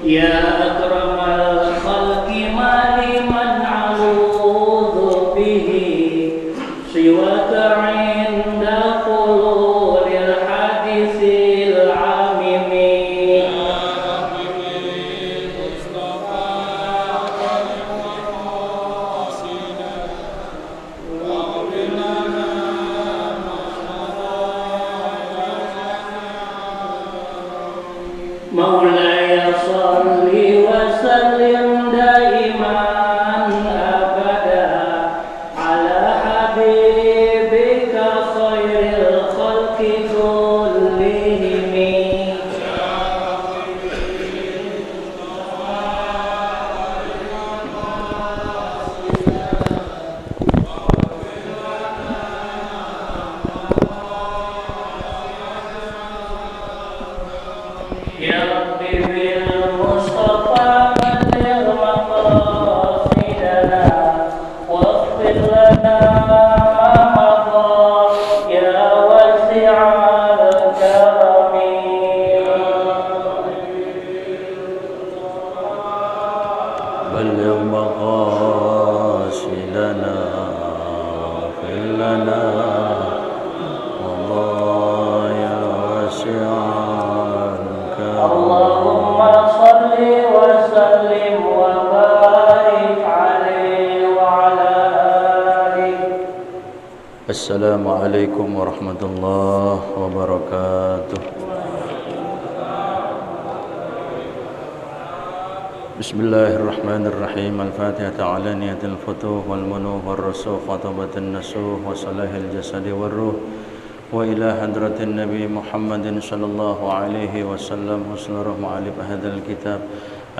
يا أكرم الخلق ما لمن أعوذ به سواك عند حلول الحادث العامم مولاي صل وسلم دائما أبدا على حبيبك خير الخلق كلهم يا ربي بالمصطفى بلغ مقاصدنا واغفر لنا ما مضى يا واسع الكرم بلغ مقاصدنا واغفر لنا والله يا واسع الكرم. اللهم صل وسلم وبارك عليه وعلى آله. السلام عليكم ورحمة الله وبركاته. بسم الله الرحمن الرحيم. الفاتحة على نية الفتوح والمنوح والرسوخ وطبة النسوح وصلاح الجسد والروح وإلى حضرة النبي محمد صلى الله عليه وسلم حسن رحمة على هذا الكتاب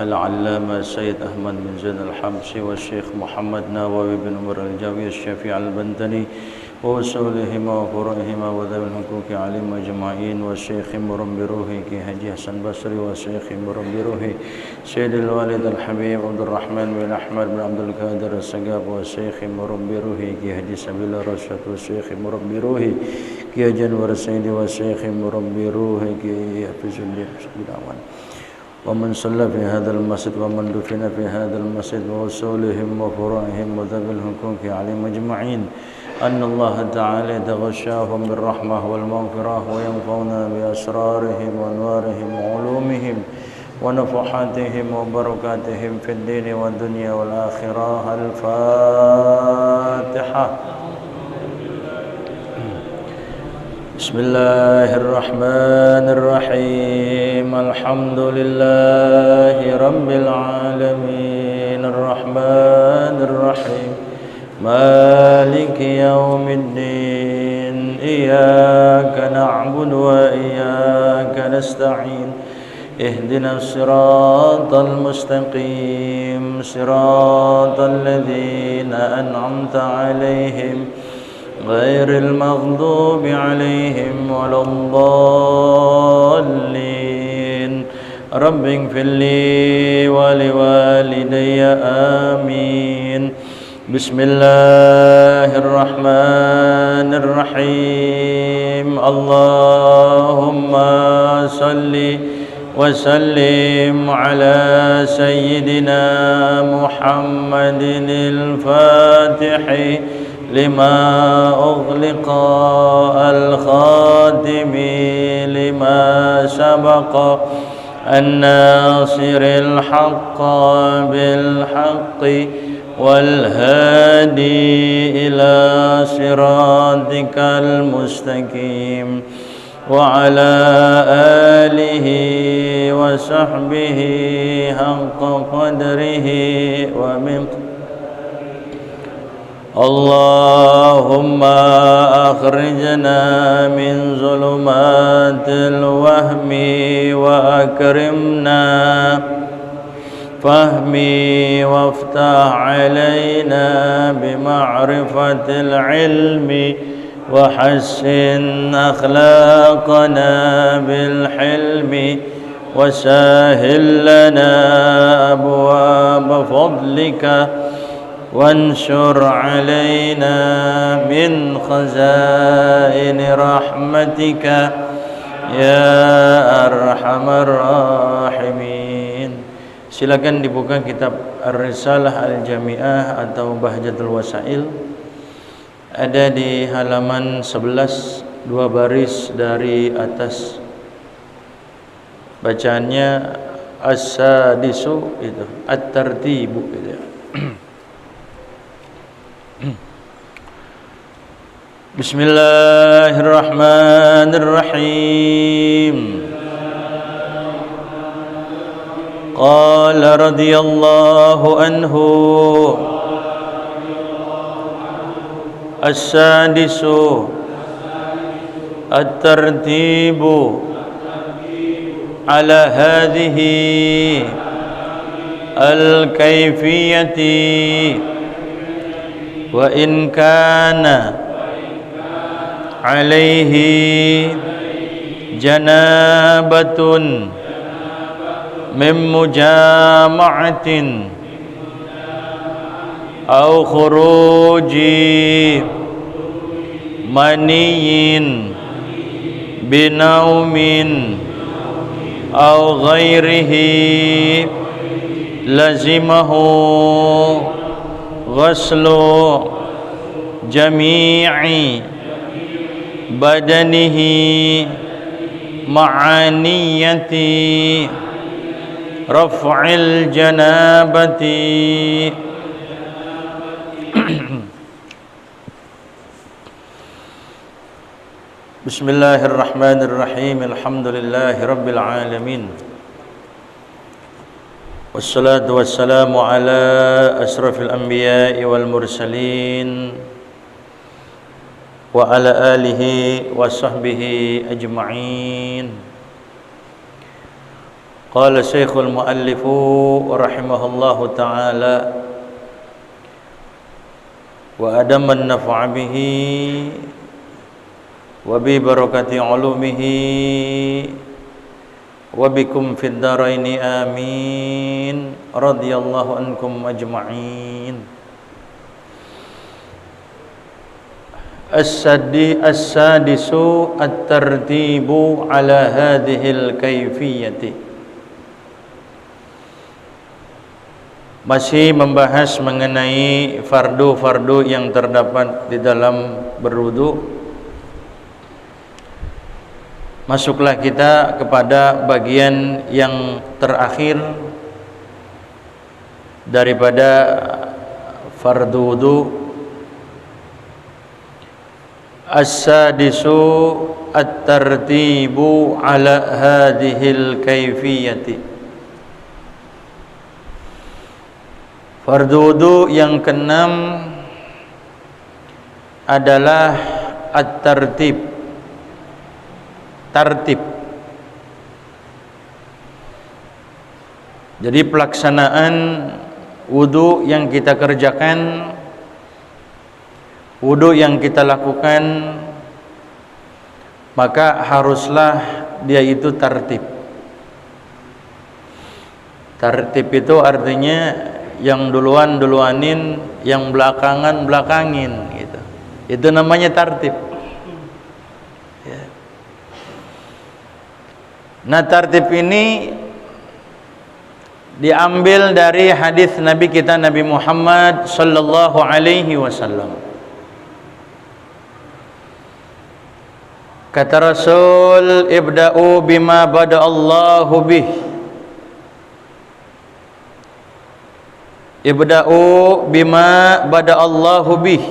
العلامة السيد أحمد بن زيد الحبشي والشيخ محمد ناوي بن عمر الجاوي الشافعي البنتني ووصولهما وفروعهما وذوي الحقوق عليهم أجمعين والشيخ مربي روحي كي حجي حسن بصري والشيخ مربي روحي سيد الوالد الحبيب عبد الرحمن بن أحمد بن عبد القادر السقاف والشيخ مربي روحي كي حجي سبيل الرشاد والشيخ مربي روحي كي جنور السيد والشيخ مربي روحي كي يحفظ لي بالأمان ومن صلى في هذا المسجد ومن دفن في هذا المسجد ووصولهم وفروعهم وذوي الحقوق عليهم أجمعين أن الله تعالى تغشاهم بالرحمة والمغفرة وينفعنا بأسرارهم وأنوارهم وعلومهم ونفحاتهم وبركاتهم في الدين والدنيا والآخرة. الفاتحة. بسم الله الرحمن الرحيم. الحمد لله رب العالمين الرحمن الرحيم مالك يوم الدين إياك نعبد وإياك نستعين اهدنا الصراط المستقيم صراط الذين أنعمت عليهم غير المغضوب عليهم ولا الضالين. رب اغفر لي ولوالدي آمين. بسم الله الرحمن الرحيم. اللهم صل وسلم على سيدنا محمد الفاتح لما أغلق الخاتم لما سبق الناصر الحق بالحق والهادي إلى صراطك المستقيم وعلى آله وصحبه حق قدره ومقداره. اللهم أخرجنا من ظلمات الوهم وأكرمنا فهمي وافتح علينا بمعرفة العلم وحسن أخلاقنا بالحلم وسهل لنا أبواب فضلك وانشر علينا من خزائن رحمتك يا أرحم الراحمين. Silakan dibuka kitab Ar-Risalah Al-Jami'ah atau Bahjatul Wasail. Ada di halaman 11, 2 baris dari atas. Bacaannya as-sadisu itu, at-tartibu gitu. Bismillahirrahmanirrahim. Qala radhiyallahu anhu as-sadisu at-tartibu ala hadhihi al-kayfiyati wa in kana alayhi janabatun min mujama'atin aw khuruji maniyin binaumin aw ghairihi lazimahu ghaslu jami'i badanihi ma'aniyati raf'il janabati. Bismillahirrahmanirrahim. Alhamdulillahi rabbil alamin. Wassalatu wassalamu ala asrafil anbiya'i wal mursalin wa ala alihi wa sahbihi ajma'in. Qala Syekhul Muallifu rahimahullahu ta'ala wa adaman naf'a bihi wa bi barakati ulumihi wa bikum fid dharaini amin. Radhiyallahu ankum ajma'in. As-sadisu at-tartibu ala hadhil kayfiyati. Masih membahas mengenai fardu-fardu yang terdapat di dalam berwudu. Masuklah kita kepada bagian yang terakhir daripada fardu wudu. As-sadisu at-tartibu ala hadhil kayfiyati. Fardu wudu yang keenam adalah at-tartib. Tartib. Jadi pelaksanaan wudu yang kita kerjakan, wudu yang kita lakukan, maka haruslah dia itu tartib. Tartib itu artinya yang duluanin, yang belakangin gitu. Itu namanya tartib. Ya. Nah, tartib ini diambil dari hadis Nabi kita Nabi Muhammad sallallahu alaihi wasallam. Kata Rasul, ibda'u bima bada'allahu bih. Ibda'u bima bada'allahu bih.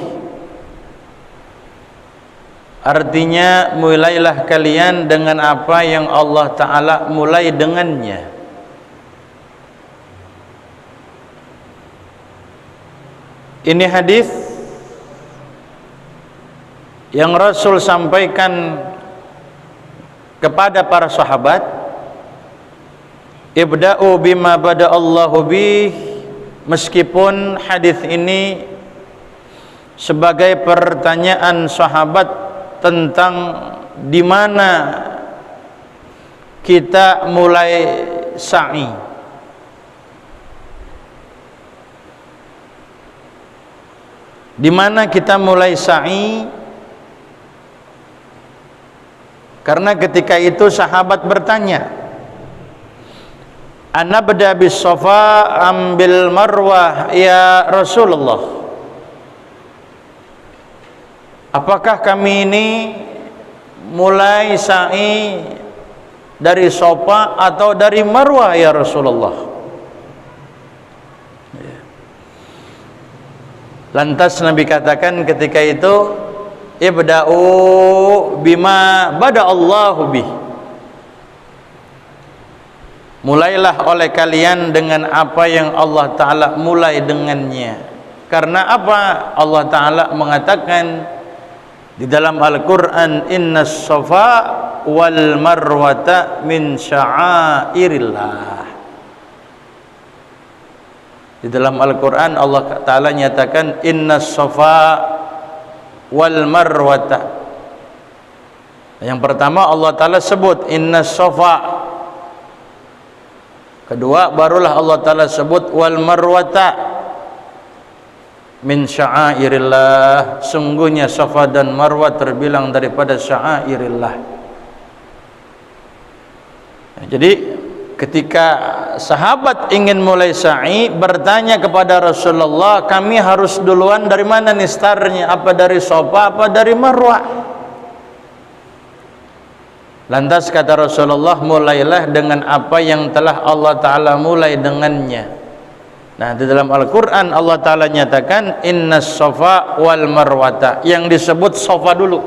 Artinya, mulailah kalian dengan apa yang Allah Ta'ala mulai dengannya. Ini hadis yang Rasul sampaikan kepada para sahabat. Ibda'u bima bada'allahu bih. Meskipun hadis ini sebagai pertanyaan sahabat tentang di mana kita mulai sa'i. Di mana kita mulai sa'i? Karena ketika itu sahabat bertanya, anabda bis Safa ambil Marwah ya Rasulullah, apakah kami ini mulai sa'i dari Safa atau dari Marwah ya Rasulullah? Lantas Nabi katakan ketika itu, ibda'u bima bada'allahu bih, mulailah oleh kalian dengan apa yang Allah Ta'ala mulai dengannya. Karena apa? Allah Ta'ala mengatakan di dalam Al-Quran, innas safa wal marwata min sya'airillah. Di dalam Al-Quran Allah Ta'ala nyatakan innas safa wal marwata. Yang pertama Allah Ta'ala sebut innas safa, kedua barulah Allah Ta'ala sebut wal marwata min sya'airillah, sungguhnya Safa dan Marwah terbilang daripada sya'airillah. Jadi ketika sahabat ingin mulai sa'i, bertanya kepada Rasulullah, kami harus duluan dari mana nih startnya, apa dari Safa apa dari Marwah? Lantas kata Rasulullah, mulailah dengan apa yang telah Allah Ta'ala mulai dengannya. Nah, di dalam Al-Quran Allah Ta'ala nyatakan innas safa wal marwata, yang disebut Safa dulu,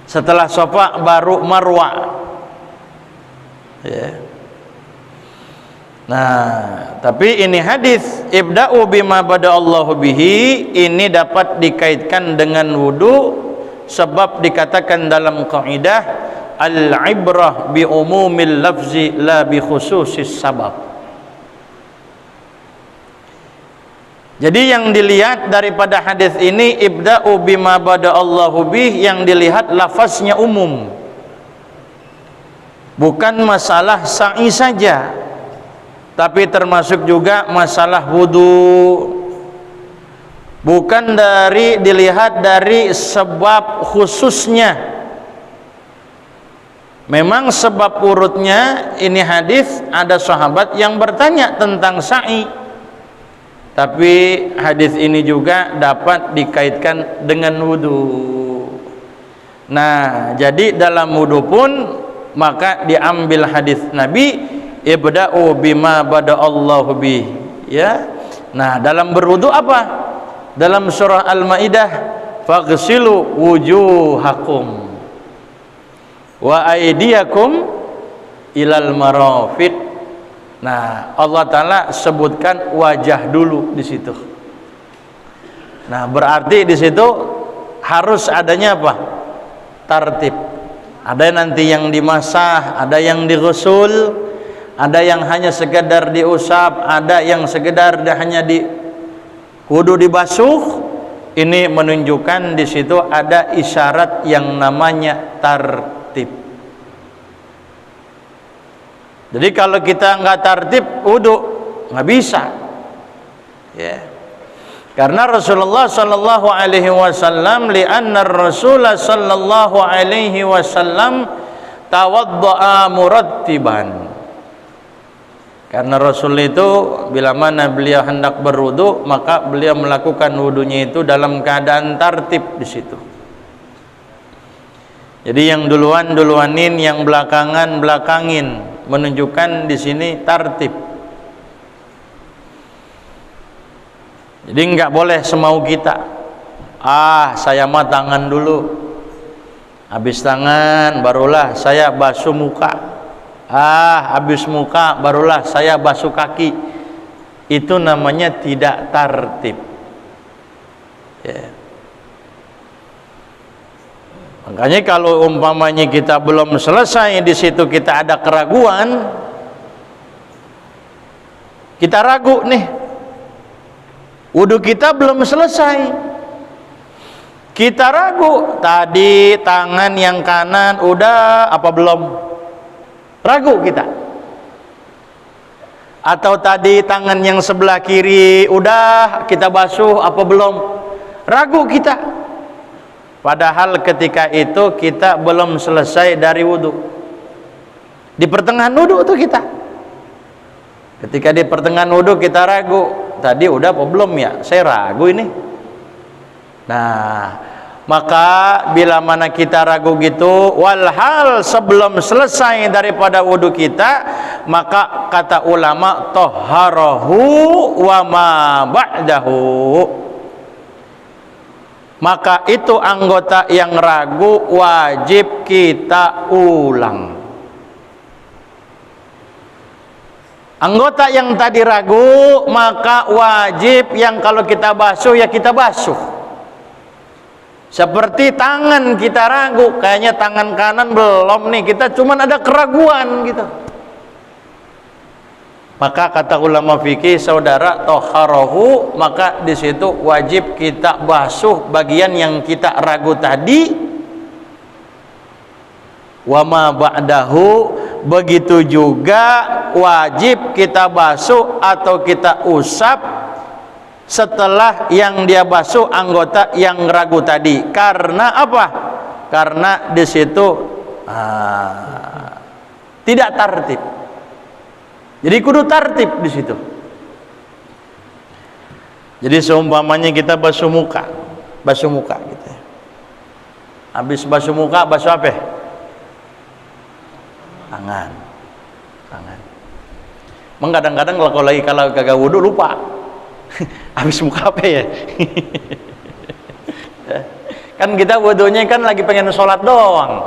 setelah Safa baru Marwah ya. Nah, tapi ini hadis ibda'u bima bada'allahu bihi ini dapat dikaitkan dengan wudu, sebab dikatakan dalam kaidah al-ibrah bi umumil lafzi la bi khususis sabab. Jadi yang dilihat daripada hadis ini ibda'u bima bada'allahu bih, yang dilihat lafaznya umum, bukan masalah sa'i saja, tapi termasuk juga masalah wudu. Bukan dilihat dari sebab khususnya. Memang sebab urutnya ini hadis ada sahabat yang bertanya tentang sa'i, tapi hadis ini juga dapat dikaitkan dengan wudu. Nah, jadi dalam wudu pun maka diambil hadis Nabi ibda'u bima bada'allahu bih ya. Nah, dalam berwudu apa? Dalam surah Al-Maidah, faghsilu wujuhakum wa aydiyakum ilal marafiq. Nah, Allah Ta'ala sebutkan wajah dulu di situ. Nah, berarti di situ harus adanya apa? Tartib. Ada nanti yang dimasah, ada yang dighusul, ada yang hanya sekedar diusap, ada yang sekedar hanya di wudu dibasuh. Ini menunjukkan di situ ada isyarat yang namanya tartib. Jadi kalau kita nggak tartib wudu nggak bisa ya. Karena Rasulullah sallallahu alaihi wasallam, li'anna Rasulullah sallallahu alaihi wasallam tawadda'a murattiban. Karena Rasul itu bila mana beliau hendak berwudu, maka beliau melakukan wudunya itu dalam keadaan tartib di situ. Jadi yang duluan duluanin, yang belakangan belakangin, menunjukkan di sini tartib. Jadi nggak boleh semau kita. Saya mah tangan dulu, habis tangan barulah saya basuh muka. Habis muka barulah saya basuh kaki. Itu namanya tidak tartib ya. Makanya kalau umpamanya kita belum selesai di situ, kita ada keraguan, kita ragu nih, wudu kita belum selesai, kita ragu tadi tangan yang kanan udah apa belum, ragu kita, atau tadi tangan yang sebelah kiri udah kita basuh apa belum, ragu kita. Padahal ketika itu kita belum selesai dari wudu. Di pertengahan wudu tuh kita. Ketika di pertengahan wudu kita ragu, tadi udah apa belum ya? Saya ragu ini. Nah, maka bila mana kita ragu gitu, walhal sebelum selesai daripada wudu kita, maka kata ulama tahharahu wa ma ba'dahu, maka itu anggota yang ragu wajib kita ulang. Anggota yang tadi ragu, maka wajib yang kalau kita basuh ya kita basuh. Seperti tangan kita ragu, kayaknya tangan kanan belum nih, kita cuman ada keraguan gitu. Maka kata ulama fikih, saudara, toharohu, maka di situ wajib kita basuh bagian yang kita ragu tadi. Wama ba'dahu, begitu juga wajib kita basuh atau kita usap setelah yang dia basuh anggota yang ragu tadi. Karena apa? Karena di situ tidak tertib. Jadi kudu tertib di situ. Jadi seumpamanya kita basuh muka gitu. Habis basuh muka, basuh apa? Tangan. Emang kadang-kadang kalau kagak wudu lupa. Habis muka apa ya? Kan kita wudunya kan lagi pengen sholat doang.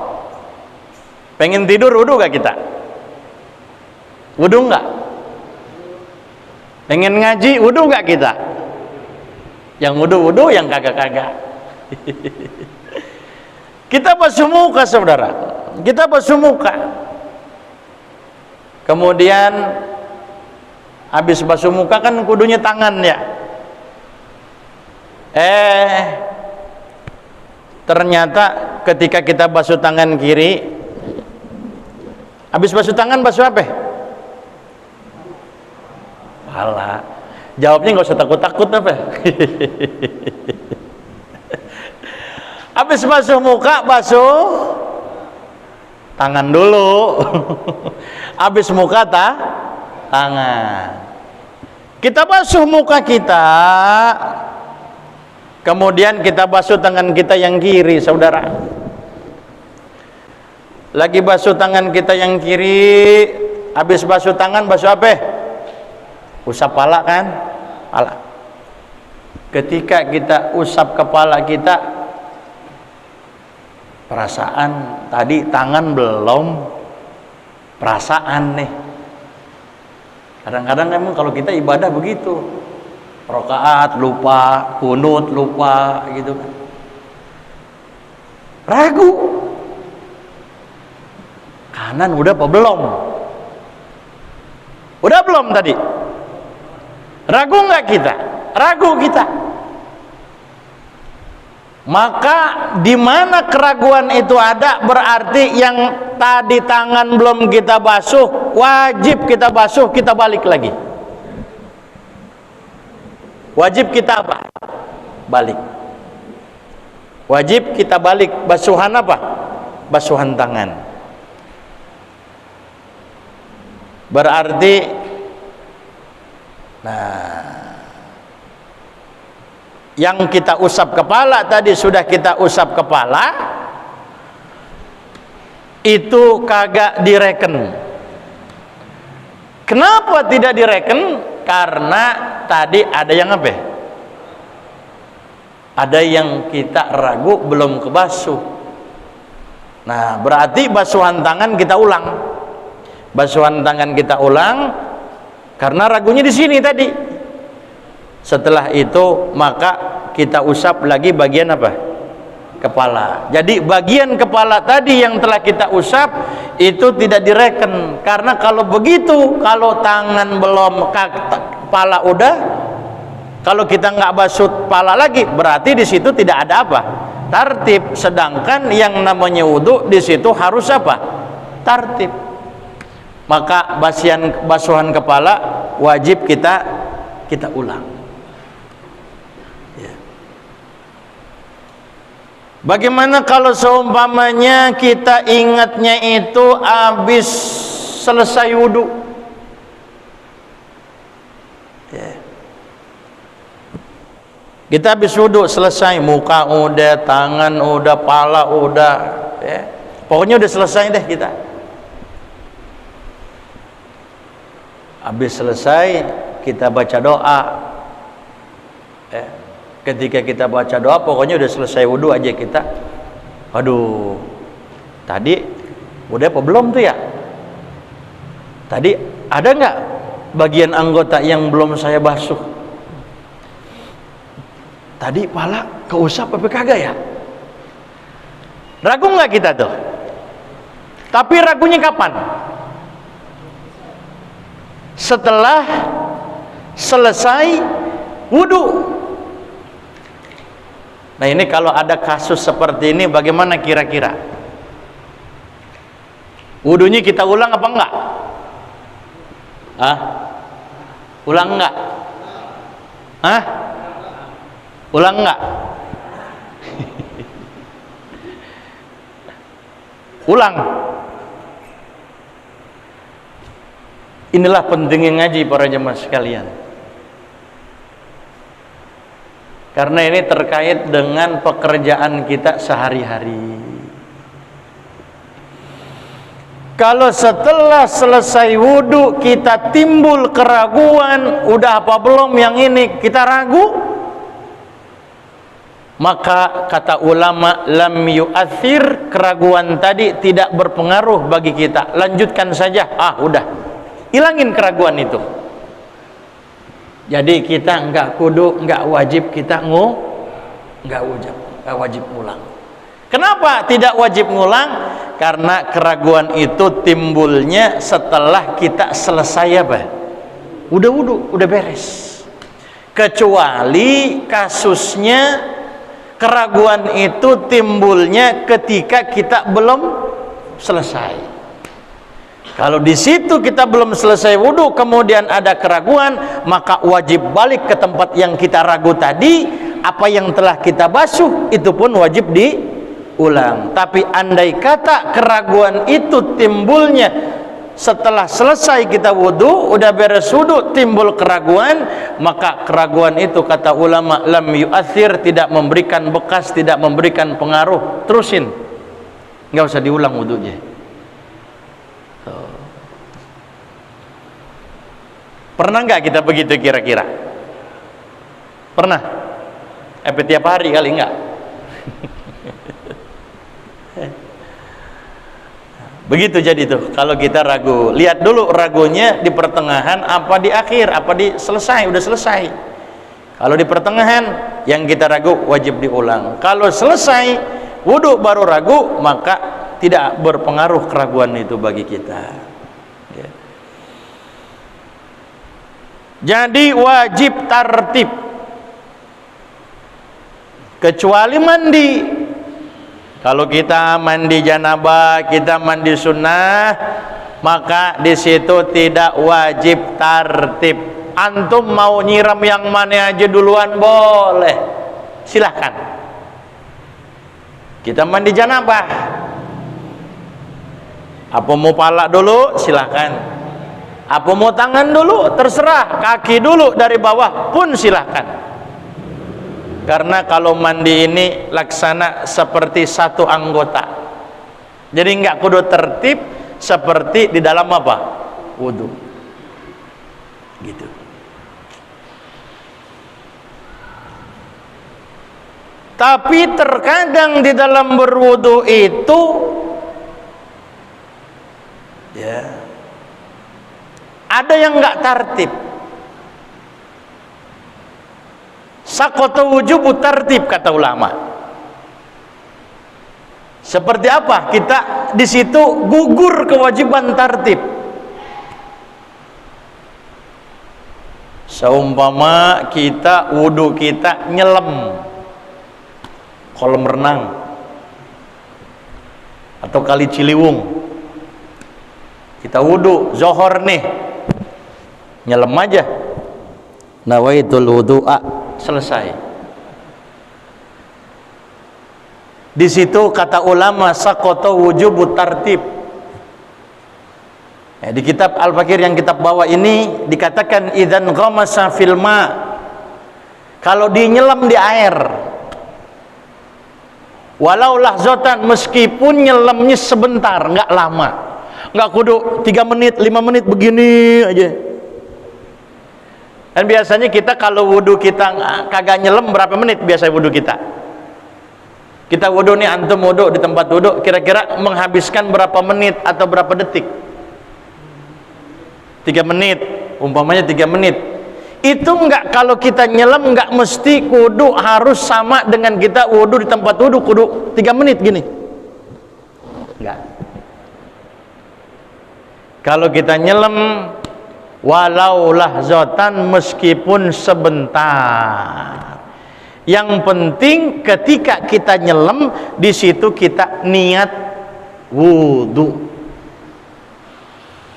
Pengen tidur wudu gak kita? Wudu gak? Pengen ngaji wudu gak kita? Yang wudu, yang kagak-kagak. Kita basuh muka, saudara. Kita basuh muka. Kemudian habis basuh muka kan kudunya tangan ya. Ternyata ketika kita basuh tangan kiri, habis basuh tangan basuh apa? Pala. Jawabnya nggak usah takut-takut apa? Habis basuh muka basuh tangan dulu. Habis muka tangan. Kita basuh muka kita, kemudian kita basuh tangan kita yang kiri, saudara. Lagi basuh tangan kita yang kiri, habis basuh tangan basuh apa? Usap pala kan? Pala. Ketika kita usap kepala kita, perasaan tadi tangan belum, perasaan nih. Kadang-kadang emang kalau kita ibadah begitu, rakaat lupa, kunut lupa gitu kan. Ragu, kanan udah apa belum? Udah belum tadi? Ragu nggak kita? Ragu kita. Maka di mana keraguan itu ada, berarti yang tadi tangan belum kita basuh, wajib kita basuh, kita balik lagi. Wajib kita apa? Balik. Wajib kita balik. Basuhan apa? Basuhan tangan. Berarti yang kita usap kepala tadi sudah kita usap kepala, itu kagak direken. Kenapa tidak direken? Karena tadi ada yang apa? Ada yang kita ragu belum kebasuh. Nah, berarti basuhan tangan kita ulang. Basuhan tangan kita ulang karena ragunya di sini tadi. Setelah itu maka kita usap lagi bagian apa? Kepala. Jadi bagian kepala tadi yang telah kita usap itu tidak direken. Karena kalau begitu, kalau tangan belum, kepala udah, kalau kita nggak basuh kepala lagi, berarti di situ tidak ada apa? Tartib. Sedangkan yang namanya wudu di situ harus apa? Tartib. Maka basuhan kepala wajib kita ulang. Bagaimana kalau seumpamanya kita ingatnya itu habis selesai wudu. Ya. Kita habis wudu selesai, muka udah, tangan udah, pala udah, ya. Pokoknya udah selesai deh kita. Habis selesai kita baca doa. Ya. Ketika kita baca doa, pokoknya udah selesai wudu aja kita. Aduh, tadi udah apa belum tuh ya? Tadi ada nggak bagian anggota yang belum saya basuh? Tadi pala keusap apa kagak ya? Ragu nggak kita tuh? Tapi ragunya kapan? Setelah selesai wudu. Nah ini kalau ada kasus seperti ini bagaimana kira-kira? Wudunya kita ulang apa enggak? Ulang enggak? Ulang enggak? Ulang. Inilah pentingnya ngaji para jemaah sekalian. Karena ini terkait dengan pekerjaan kita sehari-hari. Kalau setelah selesai wudu kita timbul keraguan, udah apa belum yang ini, kita ragu, maka kata ulama lam yu'athir, keraguan tadi tidak berpengaruh bagi kita. Lanjutkan saja. Udah. Hilangin keraguan itu. Jadi kita enggak kudu, enggak wajib kita enggak wajib ngulang. Kenapa tidak wajib ngulang? Karena keraguan itu timbulnya setelah kita selesai apa? Udah wudu, udah beres. Kecuali kasusnya keraguan itu timbulnya ketika kita belum selesai. Kalau di situ kita belum selesai wudu, kemudian ada keraguan, maka wajib balik ke tempat yang kita ragu tadi. Apa yang telah kita basuh itu pun wajib diulang. Tapi andai kata keraguan itu timbulnya setelah selesai kita wudu, udah beres wudu, timbul keraguan, maka keraguan itu kata ulama lam yu'athir, tidak memberikan bekas, tidak memberikan pengaruh. Terusin, nggak usah diulang wudunya. Pernah nggak kita begitu kira-kira? Pernah? Tiap hari kali nggak? Begitu jadi tuh. Kalau kita ragu, lihat dulu ragunya di pertengahan apa di akhir, apa di selesai, udah selesai. Kalau di pertengahan yang kita ragu wajib diulang. Kalau selesai wudu baru ragu, maka tidak berpengaruh keraguan itu bagi kita. Jadi wajib tartib, kecuali mandi. Kalau kita mandi janabah, kita mandi sunnah, maka di situ tidak wajib tartib. Antum mau nyiram yang mana aja duluan boleh, silahkan. Kita mandi janabah, apa mau pala dulu silahkan. Apa mau tangan dulu terserah, kaki dulu dari bawah pun silahkan. Karena kalau mandi ini laksana seperti satu anggota. Jadi nggak kudu tertib seperti di dalam apa? Wudu. Gitu. Tapi terkadang di dalam berwudu itu ya ada yang nggak tartib. Saqata wujubu tartib kata ulama. Seperti apa? Kita di situ gugur kewajiban tartib. Seumpama kita wudu kita nyelam kolam renang atau kali Ciliwung. Kita wudu zohor nih. Nyelam aja, nawaitul wudu'a, selesai. Di situ kata ulama saqata wujubu tartib, Ya, di kitab Al-Fakir yang kitab bawah ini dikatakan idzan ghamasa fil ma, kalau dinyelam di air, walau lahzatan, meskipun nyelamnya sebentar, nggak lama, nggak kudu 3 menit 5 menit begini aja. Dan biasanya kita kalau wudhu kita kagak nyelam berapa menit biasa wudhu kita? Kita wudhu nih, antum wudhu di tempat wudhu, kira-kira menghabiskan berapa menit atau berapa detik? 3 menit, umpamanya 3 menit. Itu enggak, kalau kita nyelam enggak mesti kudu harus sama dengan kita wudhu di tempat wudhu kudu 3 menit gini. Enggak. Kalau kita nyelam walau lahzatan, meskipun sebentar. Yang penting ketika kita nyelam di situ kita niat wudhu.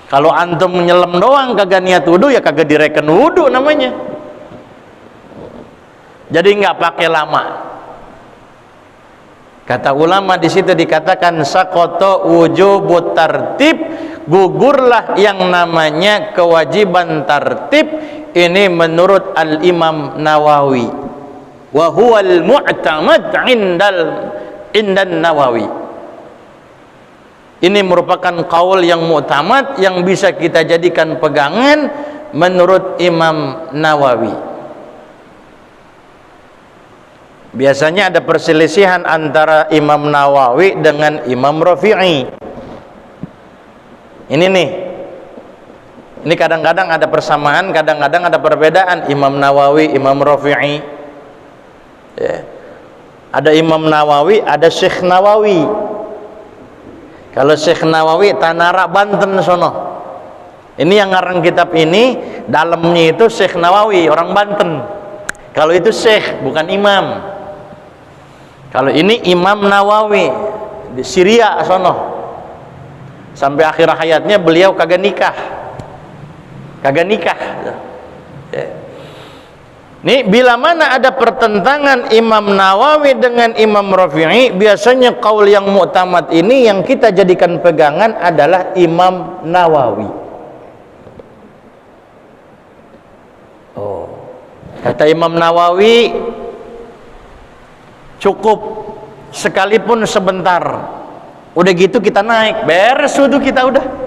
Kalau antum nyelam doang kagak niat wudhu, ya kagak direken wudhu namanya. Jadi nggak pakai lama. Kata ulama di situ dikatakan saqata wujubut tartib, gugurlah yang namanya kewajiban tartib. Ini menurut Al-Imam Nawawi. Wa huwal mu'tamad indan Nawawi. Ini merupakan qaul yang mu'tamad, yang bisa kita jadikan pegangan menurut Imam Nawawi. Biasanya ada perselisihan antara Imam Nawawi dengan Imam Rafi'i. Ini nih, ini kadang-kadang ada persamaan, kadang-kadang ada perbedaan. Imam Nawawi, Imam Rafi'i ya. Ada Imam Nawawi, ada Syekh Nawawi. Kalau Syekh Nawawi Tanara Banten sono. Ini yang ngarang kitab ini, dalamnya itu Syekh Nawawi, orang Banten. Kalau itu Syekh, bukan imam. Kalau ini Imam Nawawi di Syria sono. Sampai akhir hayatnya beliau kagak nikah. Kagak nikah. Nih, bila mana ada pertentangan Imam Nawawi dengan Imam Rafi'i, biasanya qaul yang mu'tamad ini yang kita jadikan pegangan adalah Imam Nawawi. Oh, kata Imam Nawawi, cukup sekalipun sebentar, udah gitu kita naik, beres wudhu kita udah.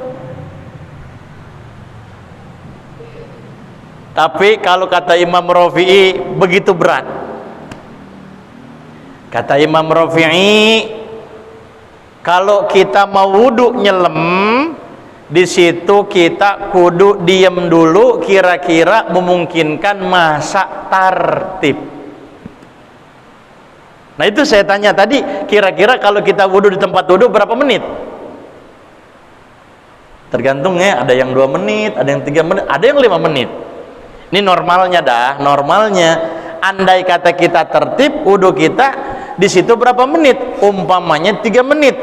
Tapi kalau kata Imam Rafi'i begitu berat. Kata Imam Rafi'i, kalau kita mau wudhu nyelam, di situ kita kudu diem dulu, kira-kira memungkinkan masa tartib. Nah itu saya tanya tadi, kira-kira kalau kita wudhu di tempat wudhu berapa menit? Tergantung ya, ada yang 2 menit, ada yang 3 menit, ada yang 5 menit. Ini normalnya dah, normalnya andai kata kita tertib wudhu kita di situ berapa menit? Umpamanya 3 menit.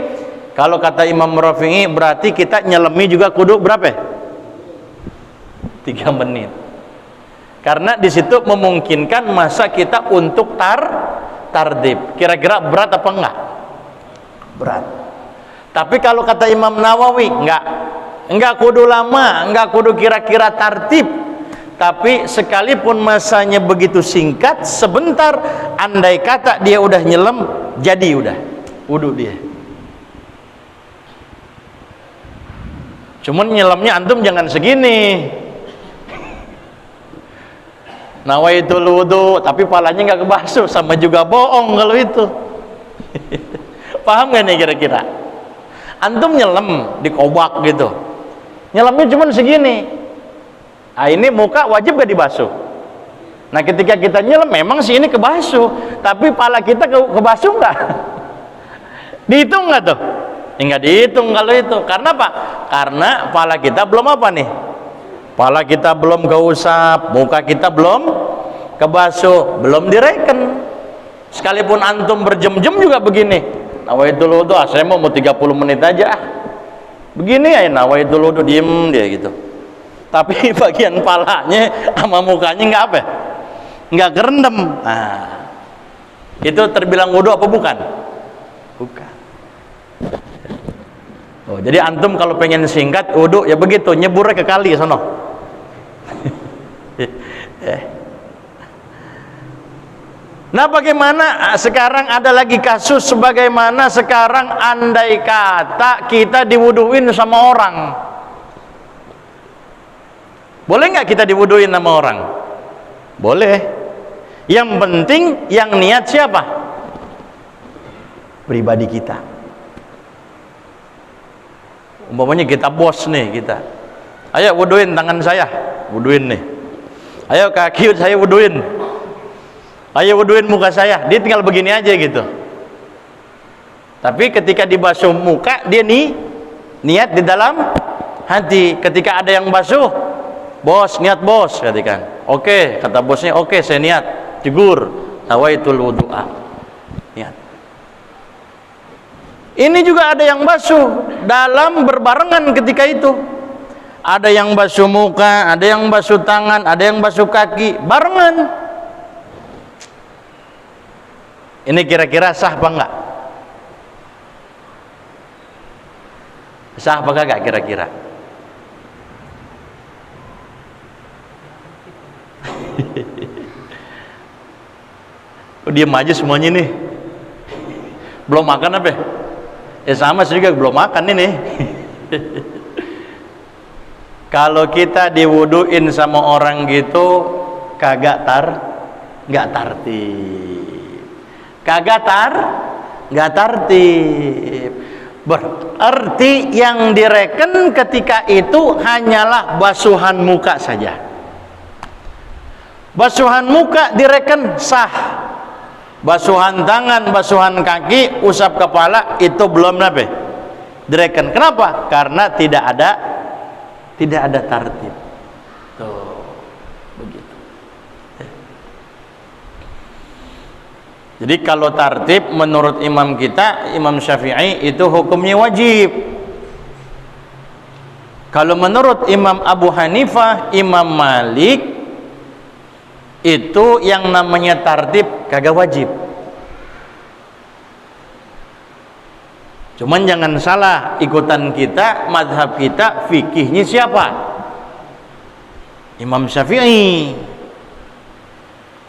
Kalau kata Imam Rafi'i berarti kita nyelemi juga kudu berapa? 3 menit. Karena di situ memungkinkan masa kita untuk tardib. Kira-kira berat apa enggak? Berat. Tapi kalau kata Imam Nawawi enggak kudu lama, enggak kudu kira-kira tartib. Tapi sekalipun masanya begitu singkat, sebentar, andai kata dia udah nyelam, jadi udah wudhu dia. Cuman nyelamnya antum jangan segini, nawaitul wudhu tapi palanya nggak kebasuh, sama juga bohong kalau itu. Paham gak nih kira-kira? Antum nyelam di kobak gitu, nyelamnya cuman segini. Nah, ini muka wajib gak dibasuh? Nah ketika kita nyelam memang sih ini kebasuh, tapi pala kita kebasuh nggak? Dihitung nggak tuh? Nggak dihitung kalau itu. Karena apa? Karena pala kita belum apa nih? Pala kita belum keusap, muka kita belum kebasuh, belum direken. Sekalipun antum berjam-jam juga begini, nawaitul wudhu, saya mau 30 menit aja begini ya, nawaitul wudhu, diem dia gitu. Tapi bagian palanya sama mukanya nggak apa? Nggak kerendam. Nah, itu terbilang wudhu apa bukan? Bukan. Oh, jadi antum kalau pengen singkat wudu ya begitu, nyeburnya ke kali sono. Nah, bagaimana sekarang ada lagi kasus sebagaimana sekarang andai kata kita diwuduin sama orang. Boleh nggak kita diwuduin sama orang? Boleh. Yang penting yang niat siapa? Pribadi kita. Umpamanya kita bos nih kita. Ayo wuduin tangan saya, wuduin nih. Ayo kaki saya wuduin. Ayo wuduin muka saya. Dia tinggal begini aja gitu. Tapi ketika dibasuh muka, dia nih niat di dalam hati. Ketika ada yang basuh, bos niat bos, katakan. Oke, kata bosnya, oke saya niat. Tegur, nawaitul wudu'a. Niat. Ini juga ada yang basuh dalam berbarengan ketika itu. Ada yang basuh muka, ada yang basuh tangan, ada yang basuh kaki, barengan. Ini kira-kira sah apa enggak? Sah apa enggak kira-kira? Oh, diam aja semuanya nih. Belum makan apa? Ya sama juga belum makan ini. Kalau kita diwuduin sama orang gitu kagak nggak tartib. Nggak tartib. Berarti yang direken ketika itu hanyalah basuhan muka saja. Basuhan muka direken sah. Basuhan tangan, basuhan kaki, usap kepala itu belum nabe direken. Kenapa? Karena tidak ada tartib. Tuh, begitu. Jadi kalau tartib menurut imam kita, Imam Syafi'i itu hukumnya wajib. Kalau menurut Imam Abu Hanifah, Imam Malik itu yang namanya tartib kagak wajib. Cuman jangan salah, ikutan kita, madhab kita, fikihnya siapa? Imam Syafi'i.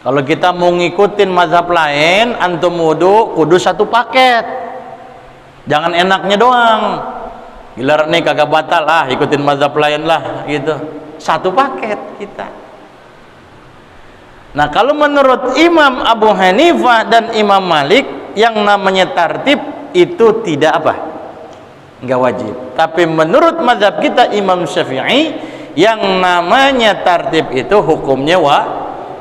Kalau kita mau ngikutin madhab lain, antum wudu kudu satu paket. Jangan enaknya doang. Giliran nih kagak batal, ikutin madhab lain lah gitu. Satu paket kita. Nah, kalau menurut Imam Abu Hanifah dan Imam Malik, yang namanya tartib itu tidak apa? Enggak wajib. Tapi menurut mazhab kita Imam Syafi'i, yang namanya tartib itu hukumnya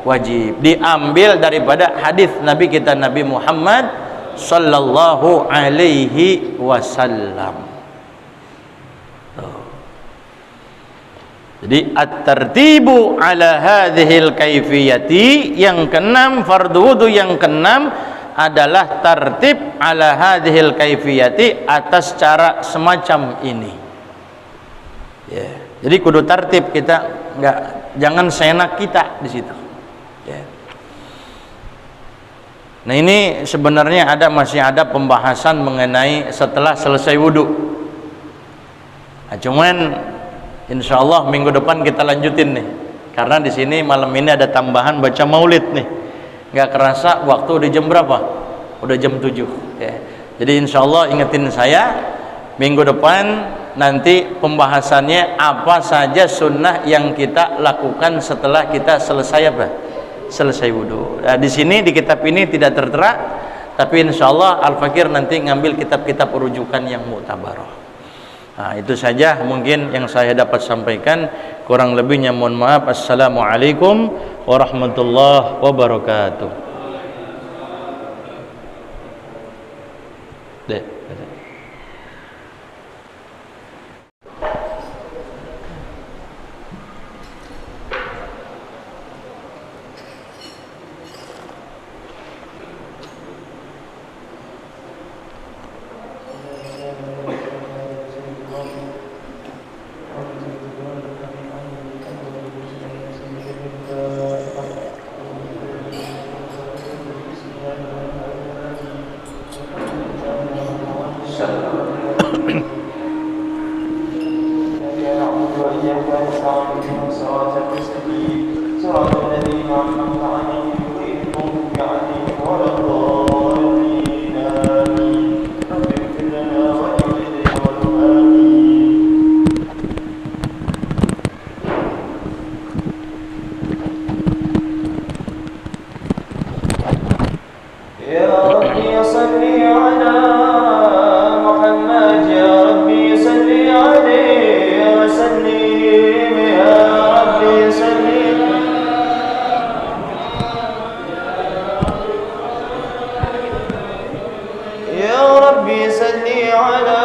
wajib. Diambil daripada hadis Nabi kita Nabi Muhammad sallallahu alaihi wasallam. Jadi at-tartibu ala hadhil kaifiyati, yang keenam, fardu wudu yang keenam adalah tartib ala hadhil kaifiyati, atas cara semacam ini. Ya. Jadi kudu tartib kita, jangan seenak kita di situ. Ya. Nah, ini sebenarnya masih ada pembahasan mengenai setelah selesai wudu. Nah, cuman insyaallah minggu depan kita lanjutin nih, karena di sini malam ini ada tambahan baca maulid nih. Nggak kerasa waktu udah jam berapa? Udah jam 7 ya. Jadi insyaallah ingetin saya, minggu depan nanti pembahasannya apa saja sunnah yang kita lakukan setelah kita selesai selesai wudu. Nah, di sini di kitab ini tidak tertera, tapi insyaallah Al-Fakir nanti ngambil kitab-kitab rujukan yang muktabarah. Nah, itu saja mungkin yang saya dapat sampaikan. Kurang lebihnya mohon maaf. Assalamualaikum warahmatullahi wabarakatuh. إياك نستعين اهدنا الصراط المستقيم صراط الذين أنعمت عليهم غير المغضوب عليهم ولا الضالين آمين رب اغفر لنا ولوالدينا آمين. يا ربي صل على محمد يا ربي صل عليه وسلم يا ربي صل يا ربي صل على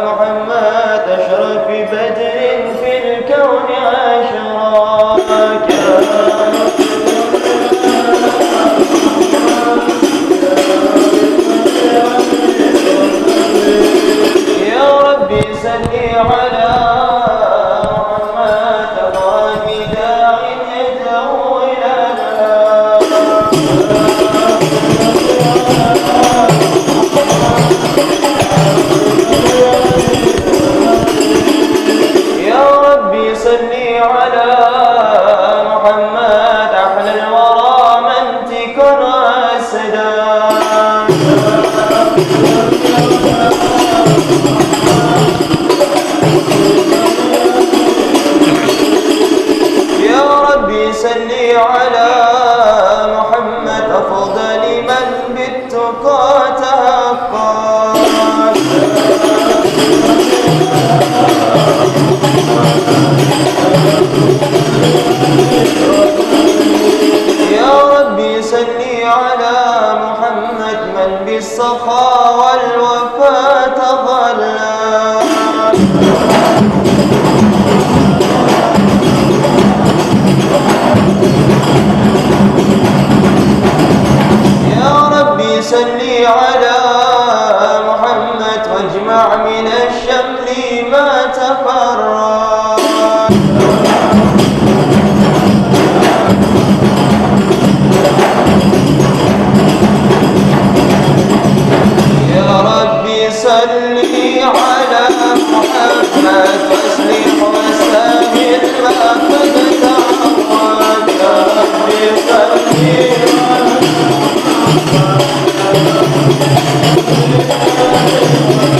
محمد أشرف بدر في الكون أشراك يا ربي صل على محمد أبرك داع يدعو إلى يا ربي صل على محمد أحلى الورى منطقا وسداد يا ربي صل على محمد أفضل من بالتقى تهقى يا ربي صل على محمد من بالسخاء والوفاء تظلى يا ربي صل على محمد واجمع من الشمل ما تفرق يا ربي صل على محمد واصلح وسامر ما قد تعود يا ربي صل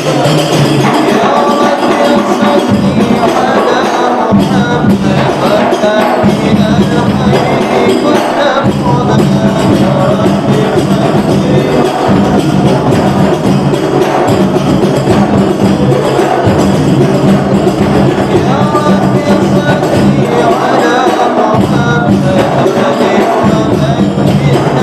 يا ربي صل على محمد وافتح من الخير والنفض يا ربي يا ربي صل على محمد الذي ومن منا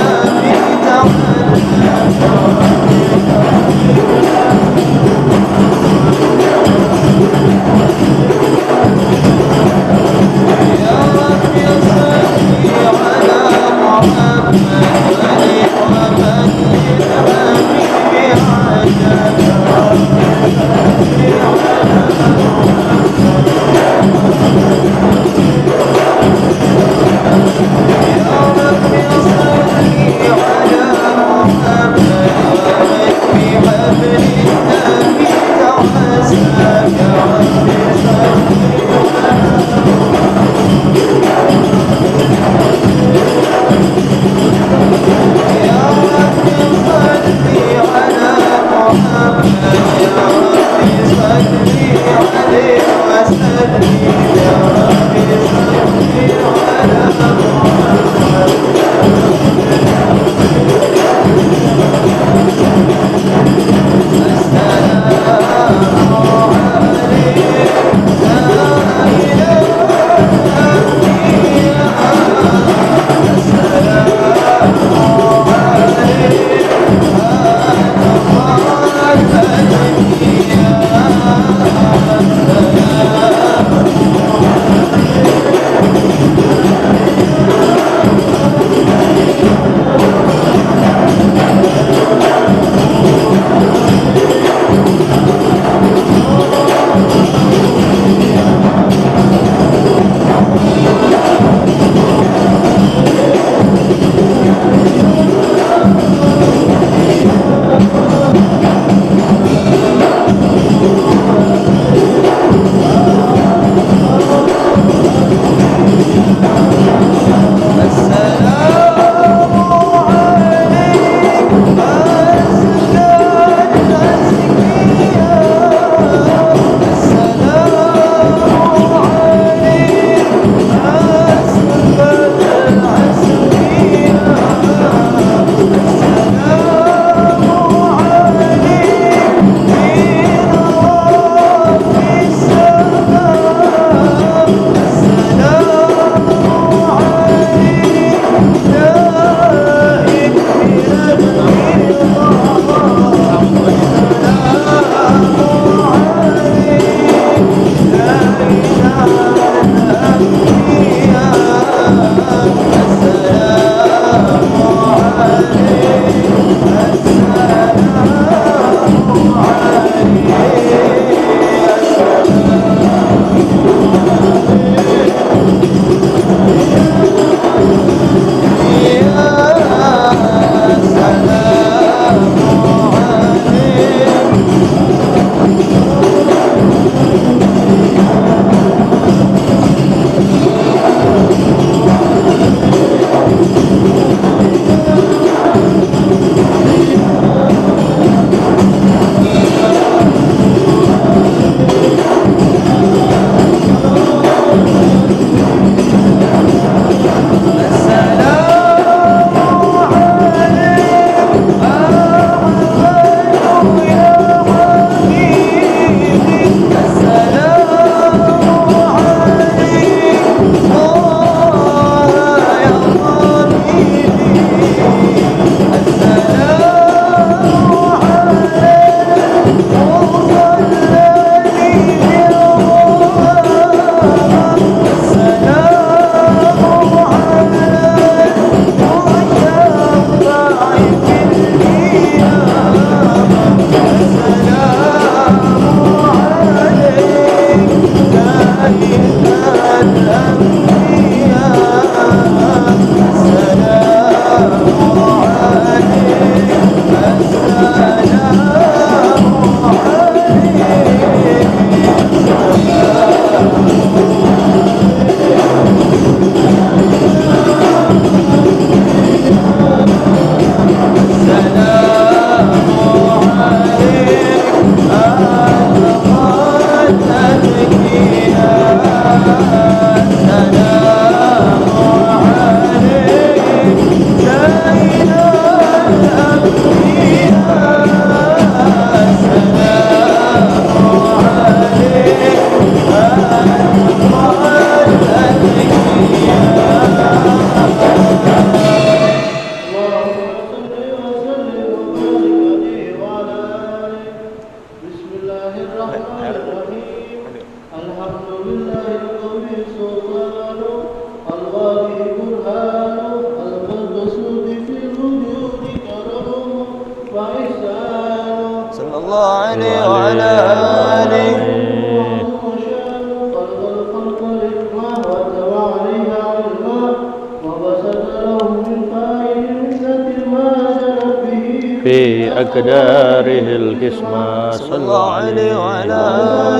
في أقداره القسمة صلى الله عليه وعلى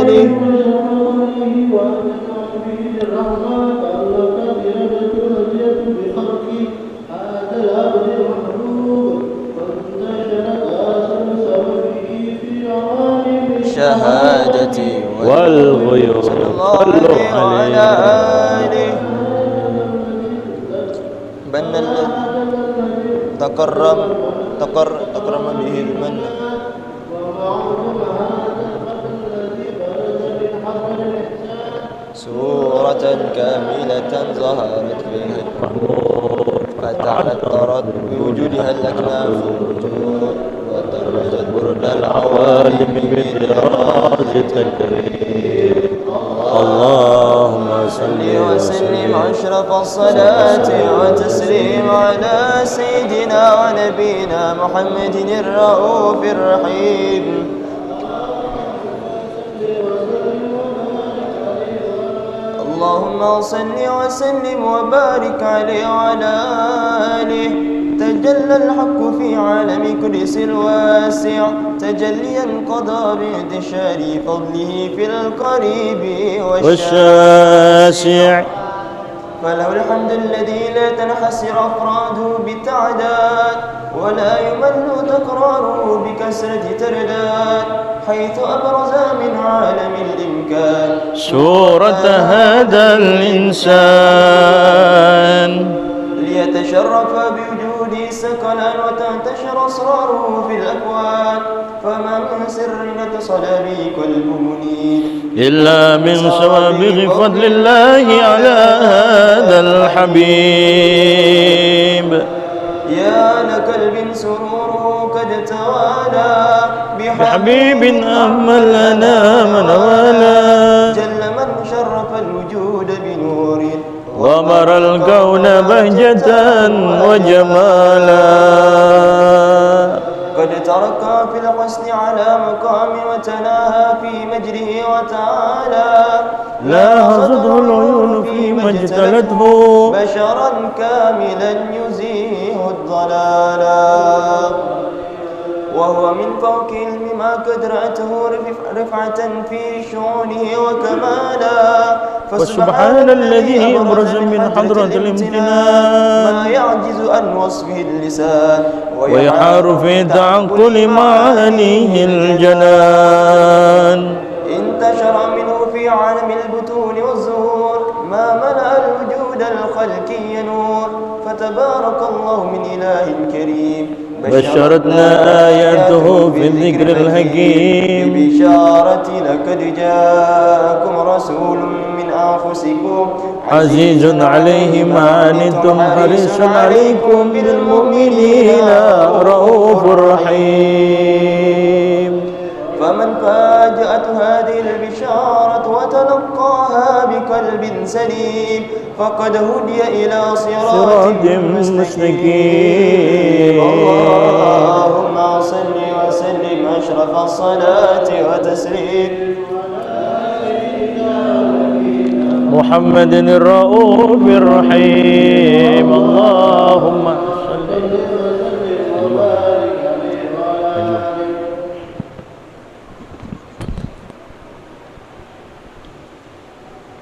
آله شهادتي والغيوب صلوا عليه بن تكرم به المن سورة كاملة ظهرت فيها فتعطرت بوجودها الأكناف وترجت برد العوالم بدراج التكريم اللهم صل وسلم أشرف الصلاة وتسليم على سيدنا ونبينا محمد الرؤوف الرحيم اللهم صل وسلم وبارك عليه وعلى آله تجلى الحق في عالم كرس الواسع تجليا قضى بانتشار فضله في القريب والشاسع فله الحمد الذي لا تنحصر أفراده بالتعداد ولا يمل تكراره بكسرة ترداد حيث أبرز من عالم الإمكان صورة هذا الإنسان ليتشرف بوجود سكنا وتنتشر أسراره في الأكوان فما من سر اتصل به قلب منيب إلا من سوابغ فضل الله على هذا الحبيب يا لقلب سروره قد توالى بحبيب أمل لنا من والا جل من شرف الوجود بنور غمر الكون بهجة وجمالا قد تركى في الحسن على مقام وتناهى في مجده وتعالى لاحظته العيون فيما اجتلته بشرا كاملا يزيح الضلالا وهو من فوق علم ما قد رأته رفعة في شؤونه وكمالا فسبحان الذي أبرز من حضرة الامتنان ما يعجز عن وصفه اللسان ويحار في تعقل معانيه الجنان انتشر منه في عالم البطون والزهور ما ملأ الوجود الخلقي نور فتبارك الله من إله كريم بشرتنا آياته في الذكر الحكيم ببشارة لقد جاءكم رسول من أنفسكم عزيز عليه ما عنتم حريص عليكم بالمؤمنين رؤوف رحيم فمن فاجأت هذه البشارة وتلقاها بقلب سليم فقد هدي إلى صراط مستقيم اللهم صل وسلم أشرف الصلاة وتسليم محمد الرؤوف الرحيم اللهم صل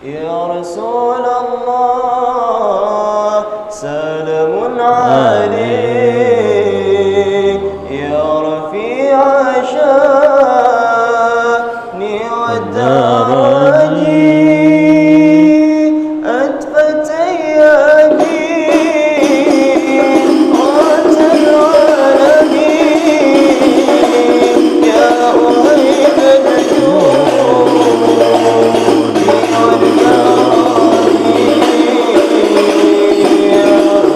يا رسول الله سلام عليك يا رفيع شاني والدرجي أدفت أيامي أنت العالمين يا أهيب الجود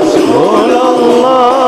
رسول الله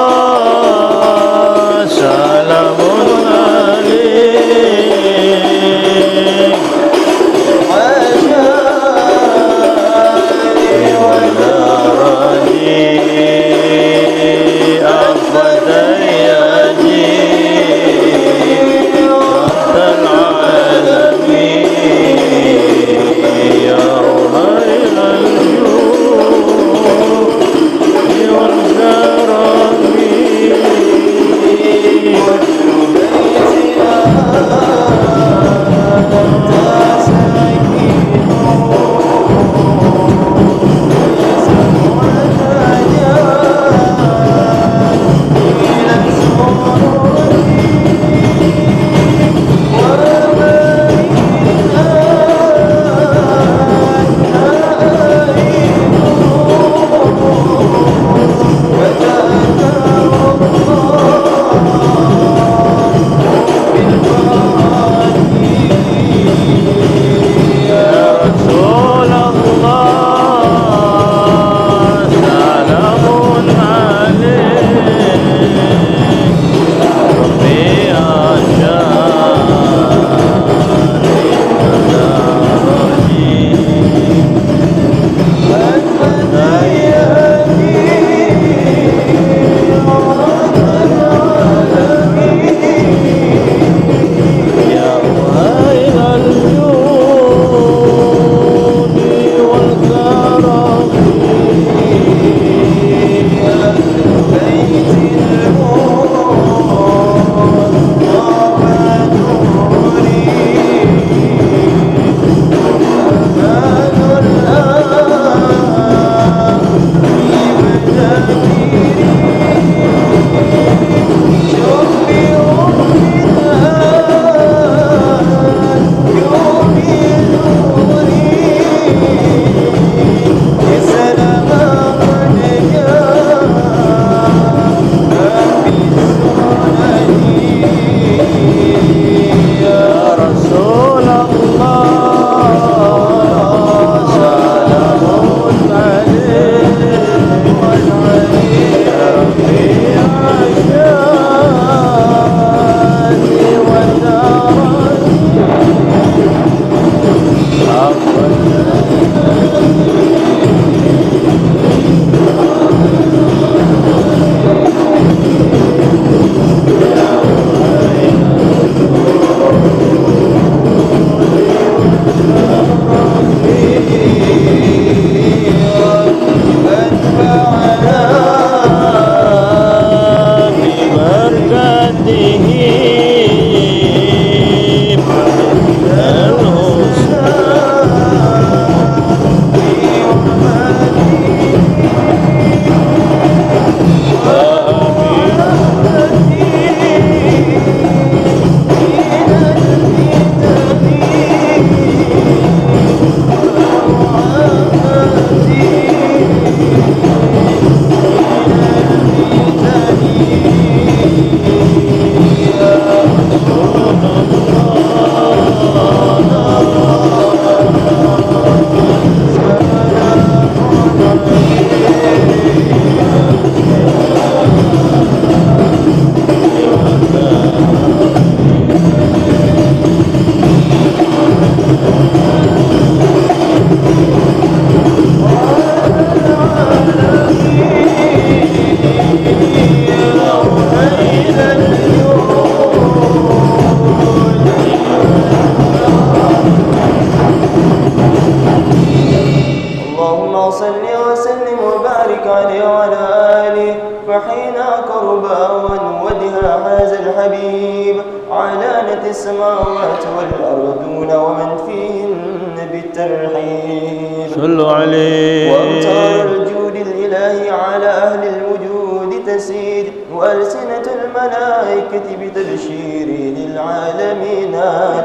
السماوات والأرضون ومن فيهن بالترحيب صلوا عليه وأمطار الجود الإلهي على أهل الوجود تسيد وألسنة الملائكة بتبشير للعالمين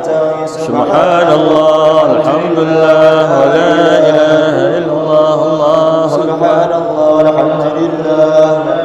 تعيس سبحان الله الحمد لله ولا إله إلا الله الله سبحان الله والحمد لله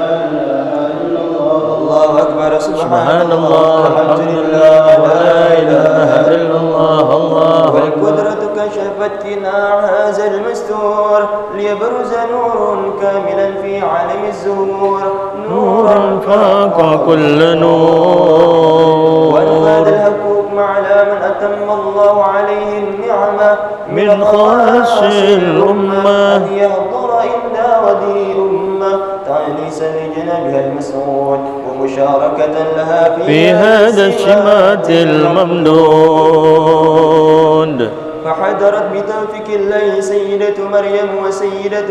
الله أكبر سبحان الله الحمد لله ولا إله إلا الله الله والقدرة كشفت كناع هذا المستور ليبرز نور كاملا في عالم الزهور نورا فاق كل نور وانفاد الحكم على من أتم الله عليه النعمة من خاص الأمة أن يحضر إلا ودي أمة تعنيسا لجنبها المسعود ومشاركة لها في هذا السمات الممدود فحضرت بتوفيق الله سيدة مريم وسيدة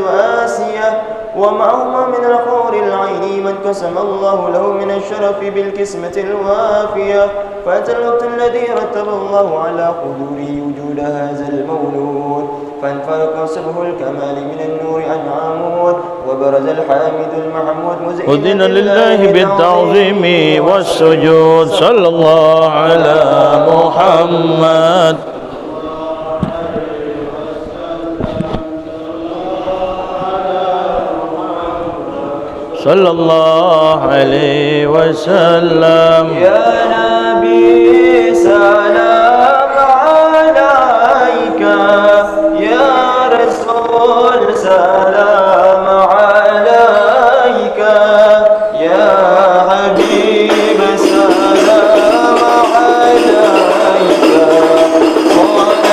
آسيا ومعهما من الحور العين من قسم الله له من الشرف بالكسمة الوافية فأتى الوقت الذي رتب الله على حضوره وجود هذا المولود فانفرق سبه الكمال من النور عن عمود وبرز الحامد المحمود أذن لله بالتعظيم والسجود صلى الله على محمد صلى الله عليه وسلم يا نبي سلام عليك يا رسول سلام عليك يا حبيب سلام عليك صلوات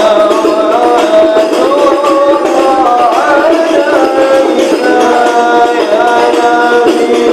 الله عليك يا نبي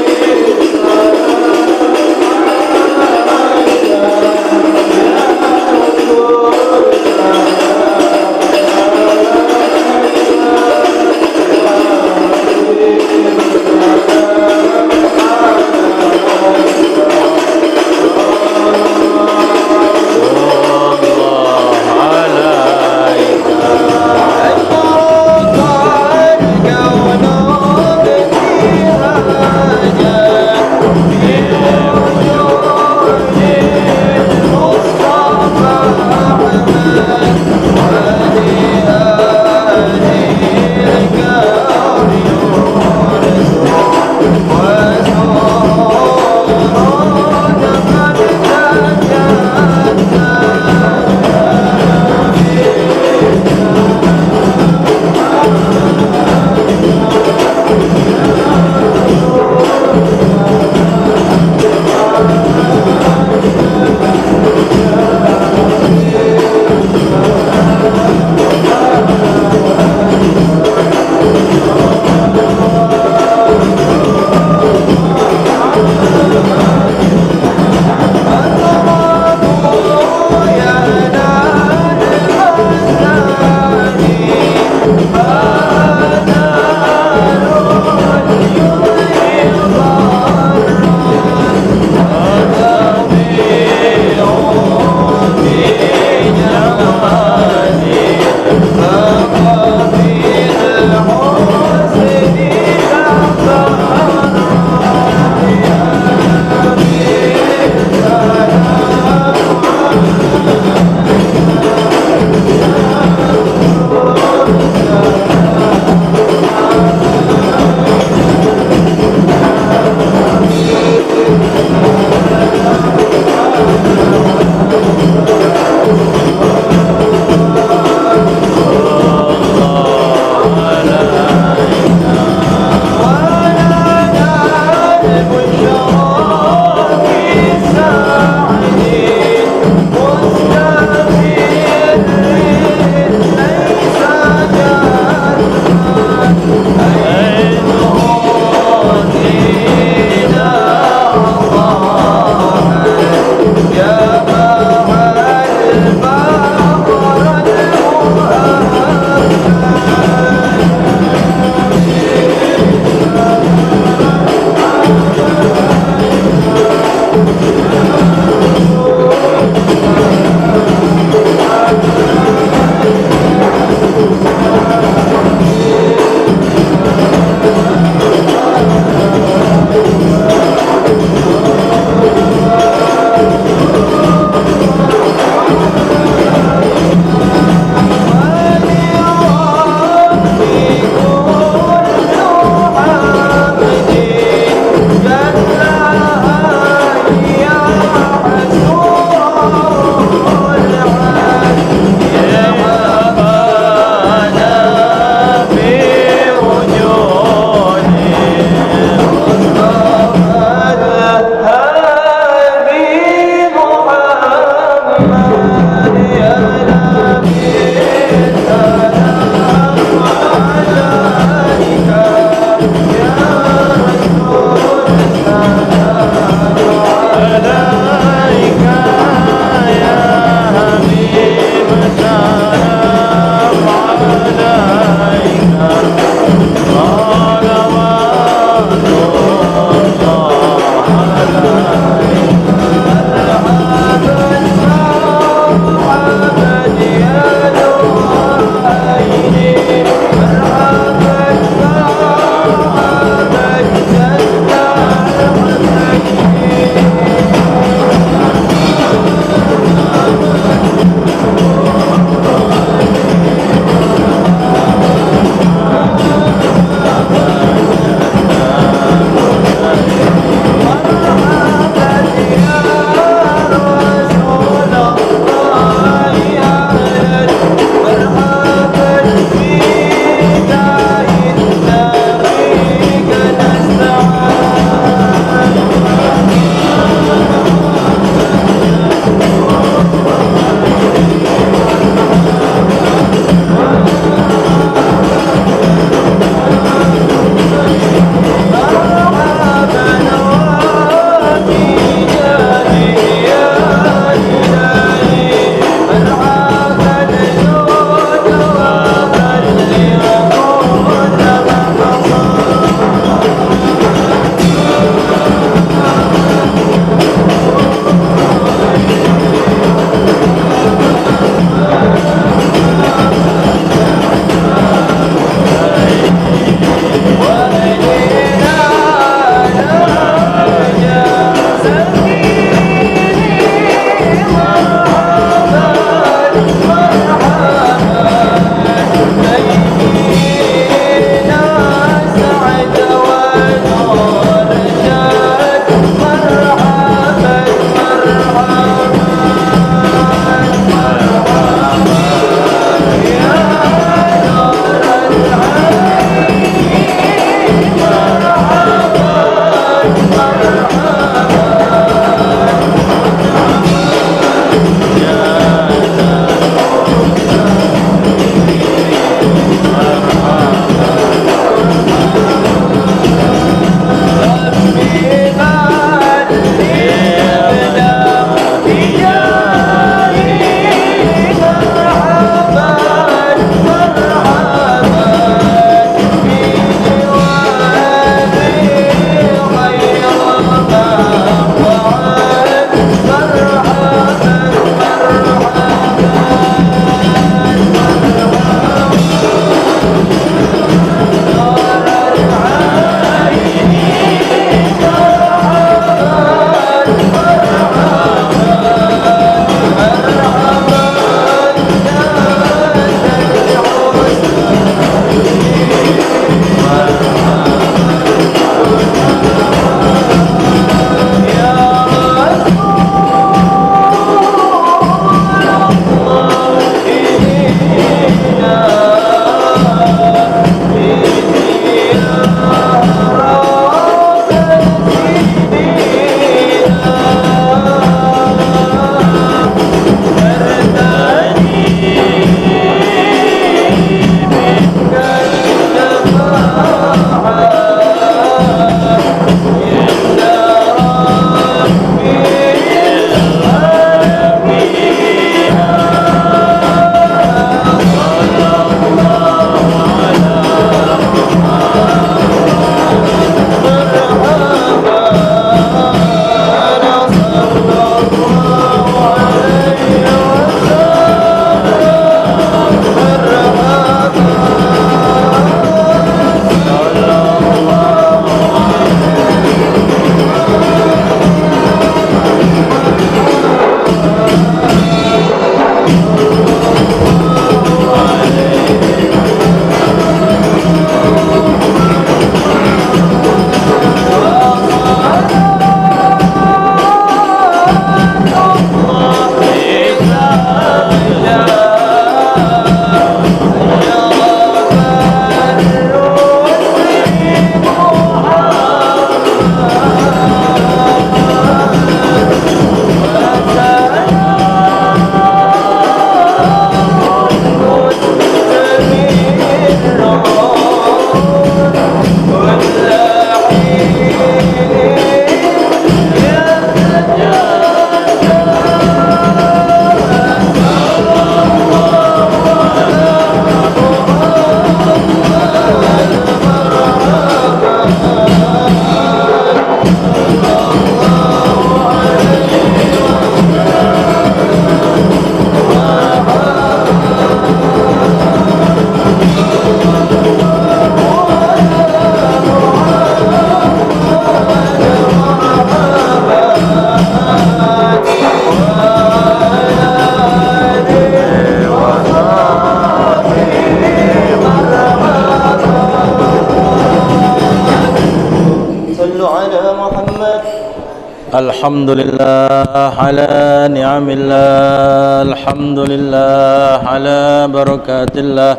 الحمد لله على نعم الله الحمد لله على بركات الله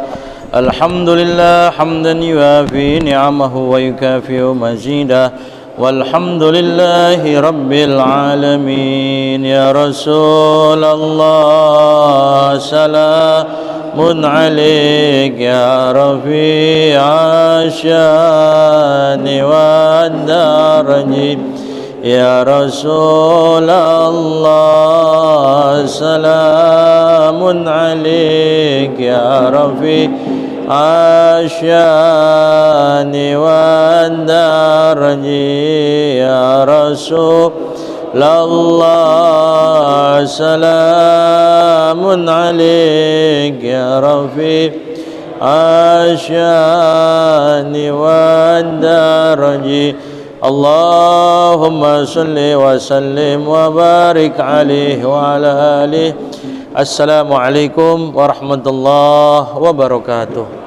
الحمد لله حمدا يوافي نعمه ويكافئ مزيدا والحمد لله رب العالمين يا رسول الله سلام عليك يا رفيع الشان والدرج يا رسول الله سلام عليك يا رفيع الشان والدرج يا رسول الله سلام عليك يا رفيع الشان والدرج اللهم صل وسلم وبارك عليه وعلى آله. Assalamualaikum warahmatullahi wabarakatuh.